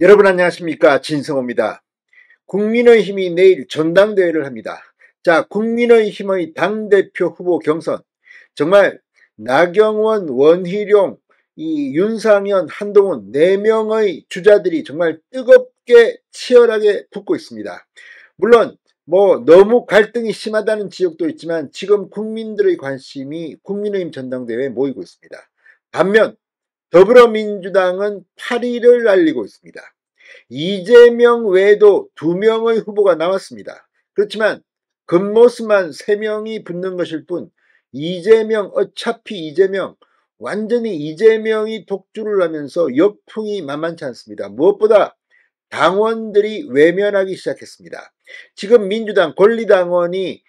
여러분 안녕하십니까, 진성호입니다. 국민의힘이 내일 전당대회를 합니다. 자, 국민의힘의 당대표 후보 경선, 정말 나경원, 원희룡, 이 윤상현, 한동훈 4명의 주자들이 정말 뜨겁게 치열하게 붙고 있습니다. 물론 너무 갈등이 심하다는 지역도 있지만 지금 국민들의 관심이 국민의힘 전당대회에 모이고 있습니다. 반면 더불어민주당은 8위를 날리고 있습니다. 이재명 외에도 2명의 후보가 나왔습니다. 그렇지만 겉모습만 3명이 붙는 것일 뿐 어차피 이재명 완전히 이재명이 독주를 하면서 역풍이 만만치 않습니다. 무엇보다 당원들이 외면하기 시작했습니다. 지금 민주당 권리당원이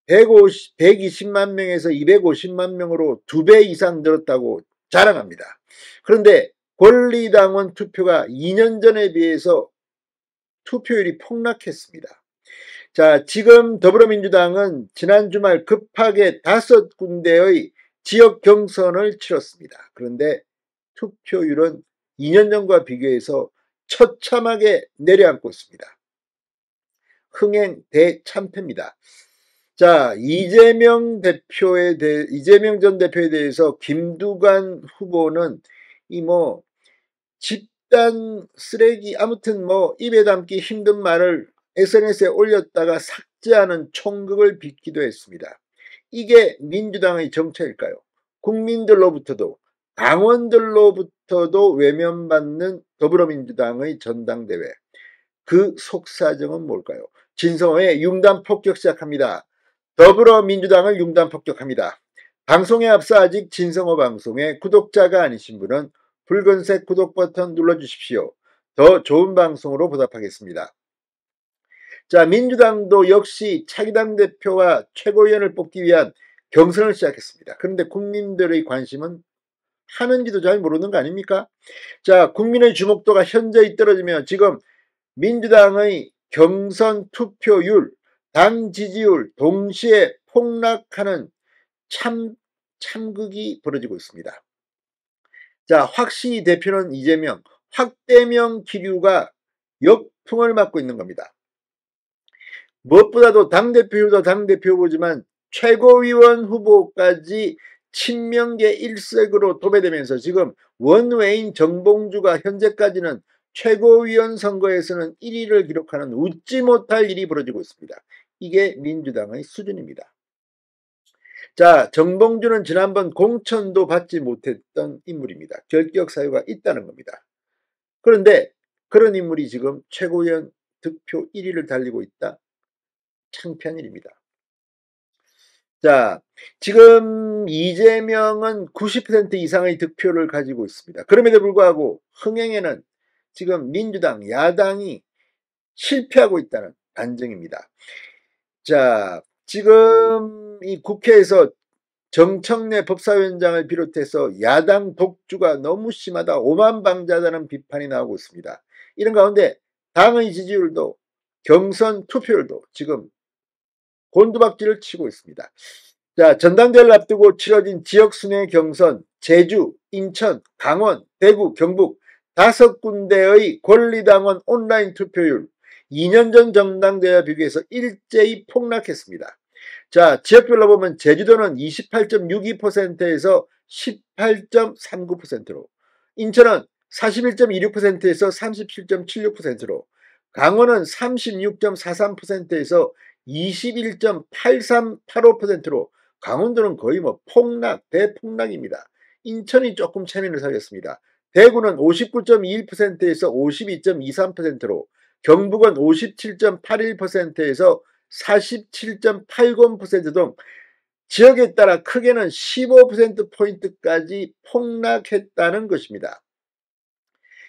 120만 명에서 250만 명으로 2배 이상 늘었다고 자랑합니다. 그런데 권리당원 투표가 2년 전에 비해서 투표율이 폭락했습니다. 자, 지금 더불어민주당은 지난 주말 급하게 5군데의 지역 경선을 치렀습니다. 그런데 투표율은 2년 전과 비교해서 처참하게 내려앉고 있습니다. 흥행 대참패입니다. 자, 이재명 전 대표에 대해서 김두관 후보는 집단 쓰레기, 아무튼 입에 담기 힘든 말을 SNS에 올렸다가 삭제하는 총극을 빚기도 했습니다. 이게 민주당의 정체일까요? 국민들로부터도 당원들로부터도 외면받는 더불어민주당의 전당대회. 그 속사정은 뭘까요? 진성호의 융단 폭격 시작합니다. 더불어민주당을 융단 폭격합니다. 방송에 앞서 아직 진성호 방송의 구독자가 아니신 분은 붉은색 구독 버튼 눌러주십시오. 더 좋은 방송으로 보답하겠습니다. 자, 민주당도 역시 차기 당대표와 최고위원을 뽑기 위한 경선을 시작했습니다. 그런데 국민들의 관심은 하는지도 잘 모르는 거 아닙니까? 자, 국민의 주목도가 현저히 떨어지며 지금 민주당의 경선 투표율, 당 지지율 동시에 폭락하는 참극이 벌어지고 있습니다. 자, 확실히 대표는 이재명, 확대명 기류가 역풍을 맞고 있는 겁니다. 무엇보다도 당대표 후보지만 최고위원 후보까지 친명계 일색으로 도배되면서 지금 원외인 정봉주가 현재까지는 최고위원 선거에서는 1위를 기록하는 웃지 못할 일이 벌어지고 있습니다. 이게 민주당의 수준입니다. 자, 정봉주는 지난번 공천도 받지 못했던 인물입니다. 결격 사유가 있다는 겁니다. 그런데 그런 인물이 지금 최고위원 득표 1위를 달리고 있다? 창피한 일입니다. 자, 지금 이재명은 90% 이상의 득표를 가지고 있습니다. 그럼에도 불구하고 흥행에는 지금 민주당, 야당이 실패하고 있다는 반증입니다. 자, 지금 이 국회에서 정청래 법사위원장을 비롯해서 야당 독주가 너무 심하다, 오만방자다는 비판이 나오고 있습니다. 이런 가운데 당의 지지율도 경선 투표율도 지금 곤두박질을 치고 있습니다. 자, 전당대회를 앞두고 치러진 지역순회 경선, 제주, 인천, 강원, 대구, 경북 5군데의 권리당원 온라인 투표율 2년 전 전당대회와 비교해서 일제히 폭락했습니다. 자, 지역별로 보면 제주도는 28.62%에서 18.39%로, 인천은 41.26%에서 37.76%로, 강원은 36.43%에서 21.8385%로 강원도는 거의 대폭락입니다. 인천이 조금 체면을 살렸습니다. 대구는 59.21%에서 52.23%로, 경북은 57.81%에서 47.80% 등 지역에 따라 크게는 15%포인트까지 폭락했다는 것입니다.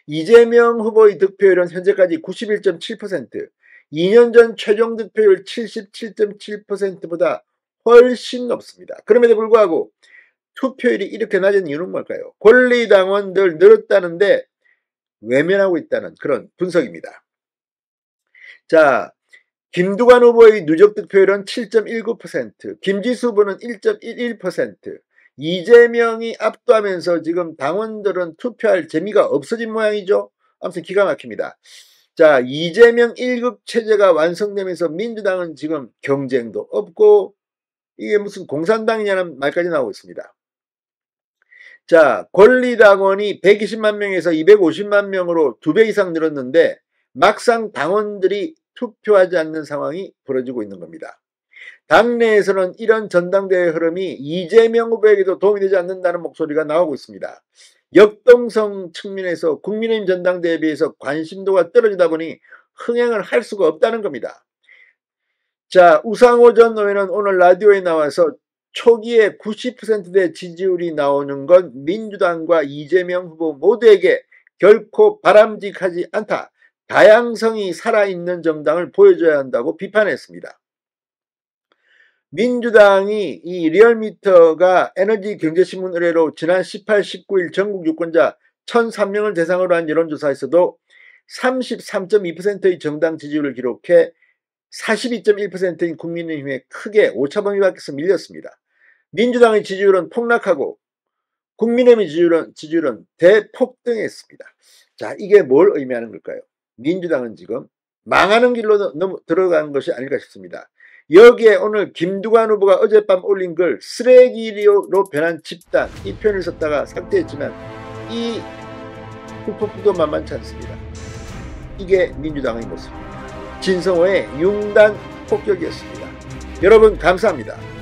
이재명 후보의 득표율은 현재까지 91.7%, 2년 전 최종 득표율 77.7%보다 훨씬 높습니다. 그럼에도 불구하고 투표율이 이렇게 낮은 이유는 뭘까요? 권리당원들 늘었다는데 외면하고 있다는 그런 분석입니다. 자, 김두관 후보의 누적 득표율은 7.19%, 김지수 후보는 1.11%, 이재명이 압도하면서 지금 당원들은 투표할 재미가 없어진 모양이죠. 아무튼 기가 막힙니다. 자, 이재명 1급 체제가 완성되면서 민주당은 지금 경쟁도 없고 이게 무슨 공산당이냐는 말까지 나오고 있습니다. 자, 권리당원이 120만 명에서 250만 명으로 2배 이상 늘었는데 막상 당원들이 투표하지 않는 상황이 벌어지고 있는 겁니다. 당내에서는 이런 전당대회 흐름이 이재명 후보에게도 도움이 되지 않는다는 목소리가 나오고 있습니다. 역동성 측면에서 국민의힘 전당대회에 비해서 관심도가 떨어지다 보니 흥행을 할 수가 없다는 겁니다. 자, 우상호 전 의원은 오늘 라디오에 나와서 초기에 90%대 지지율이 나오는 건 민주당과 이재명 후보 모두에게 결코 바람직하지 않다. 다양성이 살아있는 정당을 보여줘야 한다고 비판했습니다. 민주당이 이 리얼미터가 에너지경제신문 의뢰로 지난 18, 19일 전국 유권자 1,003명을 대상으로 한 여론조사에서도 33.2%의 정당 지지율을 기록해 42.1%인 국민의힘에 크게 오차범위 밖에서 밀렸습니다. 민주당의 지지율은 폭락하고 국민의힘의 지지율은 대폭등했습니다. 자, 이게 뭘 의미하는 걸까요? 민주당은 지금 망하는 길로 들어가는 것이 아닐까 싶습니다. 여기에 오늘 김두관 후보가 어젯밤 올린 글 쓰레기로 변한 집단 이 표현을 썼다가 삭제했지만 이 후폭풍도 만만치 않습니다. 이게 민주당의 모습입니다. 진성호의 융단 폭격이었습니다. 여러분 감사합니다.